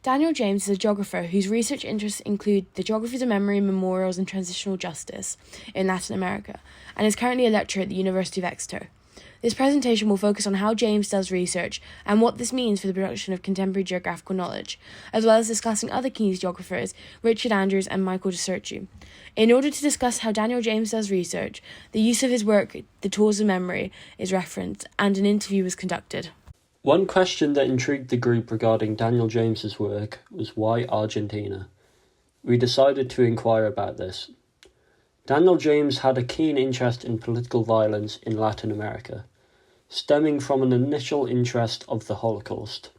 Daniel James is a geographer whose research interests include the geographies of memory, memorials, and transitional justice in Latin America, and is currently a lecturer at the University of Exeter. This presentation will focus on how James does research and what this means for the production of contemporary geographical knowledge, as well as discussing other key geographers, Richard Andrews and Michael de Cerchu. In order to discuss how Daniel James does research, the use of his work, The Tools of Memory, is referenced, and an interview was conducted. One question that intrigued the group regarding Daniel James's work was why Argentina? We decided to inquire about this. Daniel James had a keen interest in political violence in Latin America, stemming from an initial interest of the Holocaust.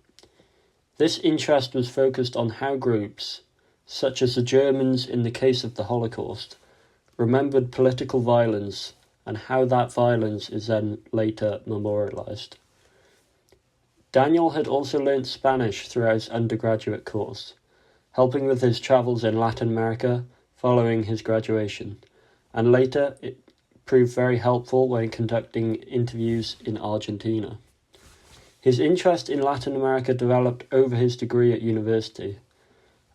This interest was focused on how groups, such as the Germans in the case of the Holocaust, remembered political violence and how that violence is then later memorialized. Daniel had also learnt Spanish throughout his undergraduate course, helping with his travels in Latin America following his graduation, and later it proved very helpful when conducting interviews in Argentina. His interest in Latin America developed over his degree at university,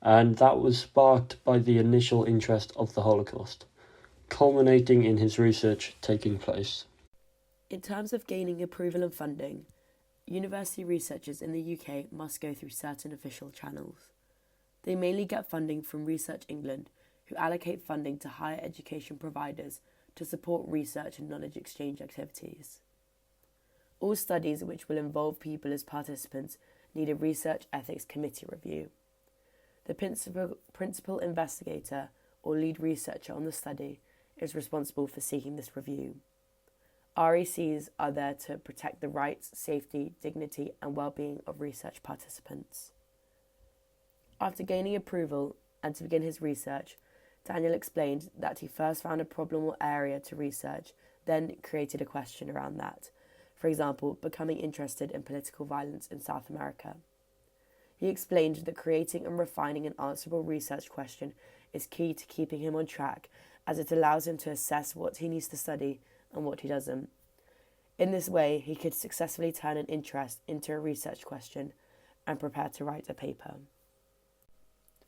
and that was sparked by the initial interest of the Holocaust, culminating in his research taking place. In terms of gaining approval and funding, university researchers in the UK must go through certain official channels. They mainly get funding from Research England, who allocate funding to higher education providers to support research and knowledge exchange activities. All studies which will involve people as participants need a research ethics committee review. The principal investigator or lead researcher on the study is responsible for seeking this review. RECs are there to protect the rights, safety, dignity and well-being of research participants. After gaining approval and to begin his research, Daniel explained that he first found a problem or area to research, then created a question around that. For example, becoming interested in political violence in South America. He explained that creating and refining an answerable research question is key to keeping him on track, as it allows him to assess what he needs to study and what he doesn't. In this way, he could successfully turn an interest into a research question and prepare to write a paper.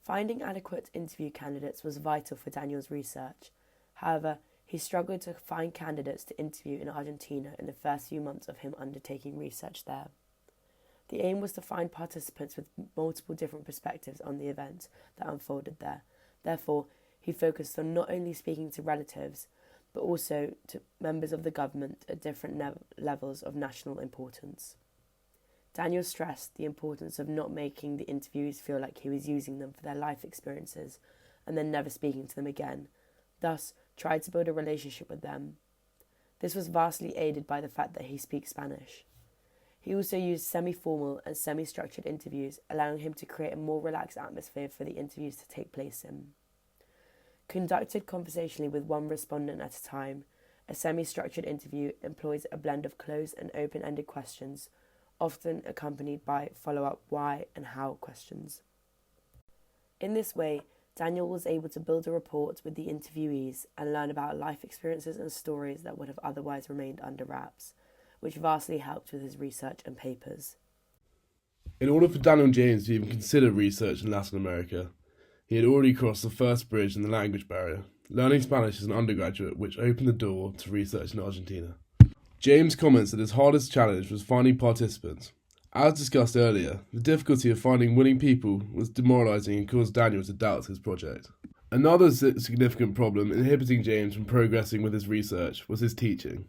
Finding adequate interview candidates was vital for Daniel's research. However, he struggled to find candidates to interview in Argentina in the first few months of him undertaking research there. The aim was to find participants with multiple different perspectives on the events that unfolded there. Therefore, he focused on not only speaking to relatives, but also to members of the government at different levels of national importance. Daniel stressed the importance of not making the interviewees feel like he was using them for their life experiences and then never speaking to them again, thus tried to build a relationship with them. This was vastly aided by the fact that he speaks Spanish. He also used semi-formal and semi-structured interviews, allowing him to create a more relaxed atmosphere for the interviews to take place in. Conducted conversationally with one respondent at a time, a semi-structured interview employs a blend of closed and open-ended questions, often accompanied by follow-up why and how questions. In this way, Daniel was able to build a rapport with the interviewees and learn about life experiences and stories that would have otherwise remained under wraps, which vastly helped with his research and papers. In order for Daniel James to even consider research in Latin America, he had already crossed the first bridge in the language barrier, learning Spanish as an undergraduate, which opened the door to research in Argentina. James comments that his hardest challenge was finding participants. As discussed earlier, the difficulty of finding willing people was demoralising and caused Daniel to doubt his project. Another significant problem inhibiting James from progressing with his research was his teaching.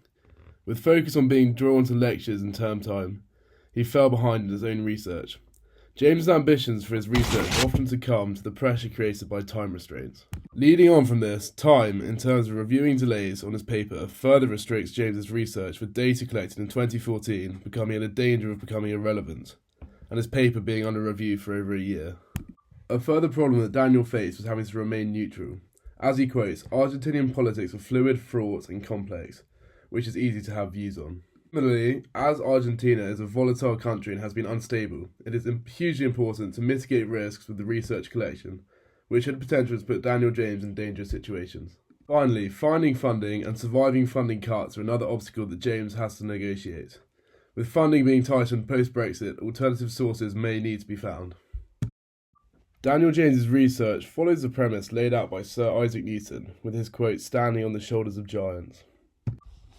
With focus on being drawn to lectures in term time, he fell behind in his own research. James's ambitions for his research often succumbed to the pressure created by time restraints. Leading on from this, time, in terms of reviewing delays on his paper, further restricts James's research, with data collected in 2014 becoming in a danger of becoming irrelevant, and his paper being under review for over a year. A further problem that Daniel faced was having to remain neutral. As he quotes, Argentinian politics are fluid, fraught, and complex, which is easy to have views on. Similarly, as Argentina is a volatile country and has been unstable, it is hugely important to mitigate risks with the research collection, which had potential to put Daniel James in dangerous situations. Finally, finding funding and surviving funding cuts are another obstacle that James has to negotiate. With funding being tightened post-Brexit, alternative sources may need to be found. Daniel James's research follows the premise laid out by Sir Isaac Newton, with his quote, "standing on the shoulders of giants."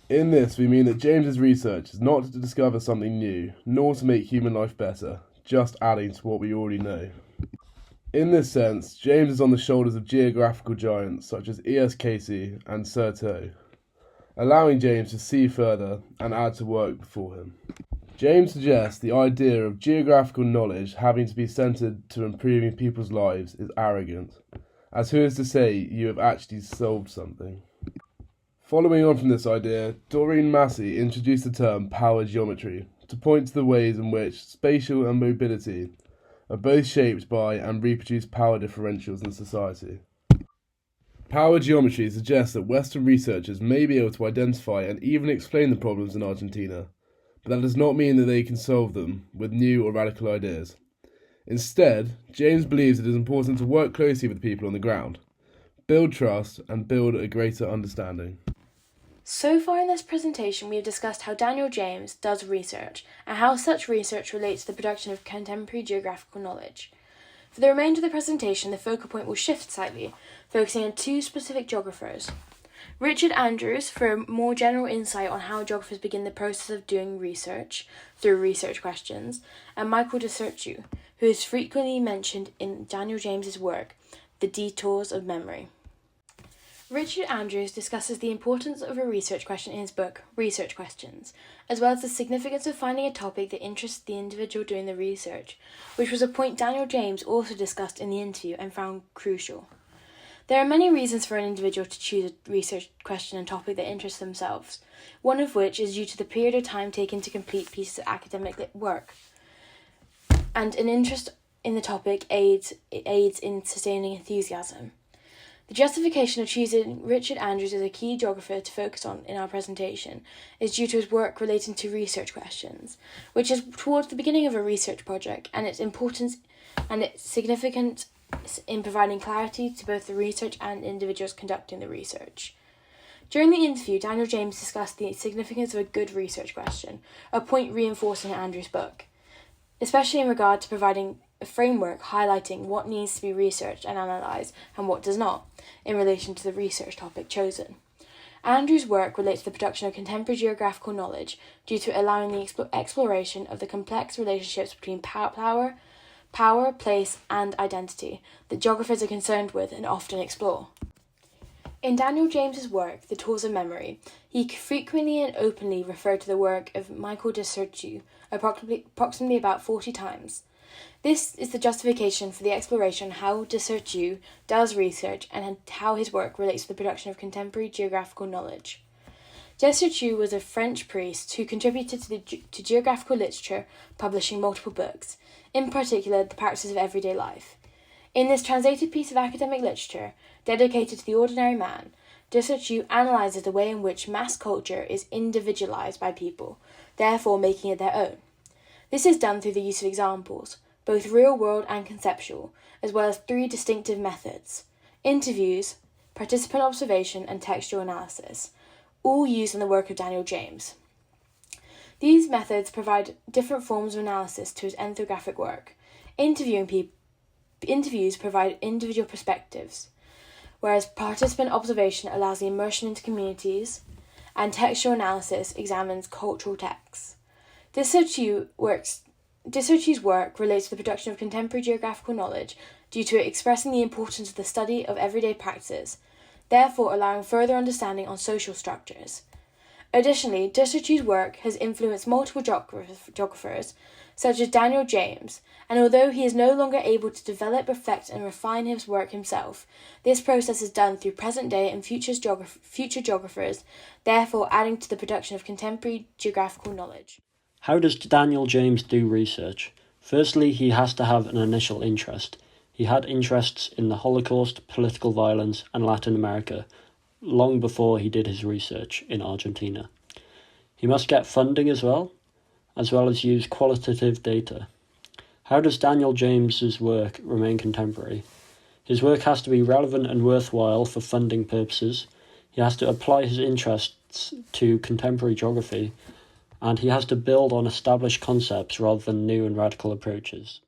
In this, we mean that James's research is not to discover something new, nor to make human life better, just adding to what we already know. In this sense, James is on the shoulders of geographical giants such as E.S. Casey and Certeau, allowing James to see further and add to work before him. James suggests the idea of geographical knowledge having to be centred to improving people's lives is arrogant, as who is to say you have actually solved something? Following on from this idea, Doreen Massey introduced the term power geometry to point to the ways in which spatial and mobility are both shaped by and reproduce power differentials in society. Power geometry suggests that Western researchers may be able to identify and even explain the problems in Argentina, but that does not mean that they can solve them with new or radical ideas. Instead, James believes it is important to work closely with people on the ground, build trust, and build a greater understanding. So far in this presentation, we have discussed how Daniel James does research and how such research relates to the production of contemporary geographical knowledge. For the remainder of the presentation, the focal point will shift slightly, focusing on two specific geographers. Richard Andrews for a more general insight on how geographers begin the process of doing research through research questions, and Michael de Certeau, who is frequently mentioned in Daniel James's work, The Detours of Memory. Richard Andrews discusses the importance of a research question in his book, Research Questions, as well as the significance of finding a topic that interests the individual doing the research, which was a point Daniel James also discussed in the interview and found crucial. There are many reasons for an individual to choose a research question and topic that interests themselves, one of which is due to the period of time taken to complete pieces of academic work, and an interest in the topic aids in sustaining enthusiasm. The justification of choosing Richard Andrews as a key geographer to focus on in our presentation is due to his work relating to research questions, which is towards the beginning of a research project, and its importance and its significance in providing clarity to both the research and individuals conducting the research. During the interview, Daniel James discussed the significance of a good research question, a point reinforced in Andrews' book, especially in regard to providing a framework highlighting what needs to be researched and analysed and what does not, in relation to the research topic chosen. Andrews' work relates to the production of contemporary geographical knowledge due to allowing the exploration of the complex relationships between power, place, and identity that geographers are concerned with and often explore. In Daniel James's work, The Detours of Memory, he frequently and openly referred to the work of Michael de Certeau approximately about 40 times. This is the justification for the exploration how de Certeau does research and how his work relates to the production of contemporary geographical knowledge. De Certeau was a French priest who contributed to geographical literature, publishing multiple books, in particular The Practices of Everyday Life. In this translated piece of academic literature, dedicated to the ordinary man, de Certeau analyses the way in which mass culture is individualized by people, therefore making it their own. This is done through the use of examples, both real-world and conceptual, as well as three distinctive methods: interviews, participant observation, and textual analysis, all used in the work of Daniel James. These methods provide different forms of analysis to his ethnographic work. Interviews provide individual perspectives, whereas participant observation allows the immersion into communities, and textual analysis examines cultural texts. De Certeau's work relates to the production of contemporary geographical knowledge due to it expressing the importance of the study of everyday practices, therefore allowing further understanding on social structures. Additionally, de Certeau's work has influenced multiple geographers, such as Daniel James, and although he is no longer able to develop, reflect, and refine his work himself, this process is done through present-day and future geographers, therefore adding to the production of contemporary geographical knowledge. How does Daniel James do research? Firstly, he has to have an initial interest. He had interests in the Holocaust, political violence, and Latin America long before he did his research in Argentina. He must get funding as well as use qualitative data. How does Daniel James's work remain contemporary? His work has to be relevant and worthwhile for funding purposes. He has to apply his interests to contemporary geography, and he has to build on established concepts rather than new and radical approaches.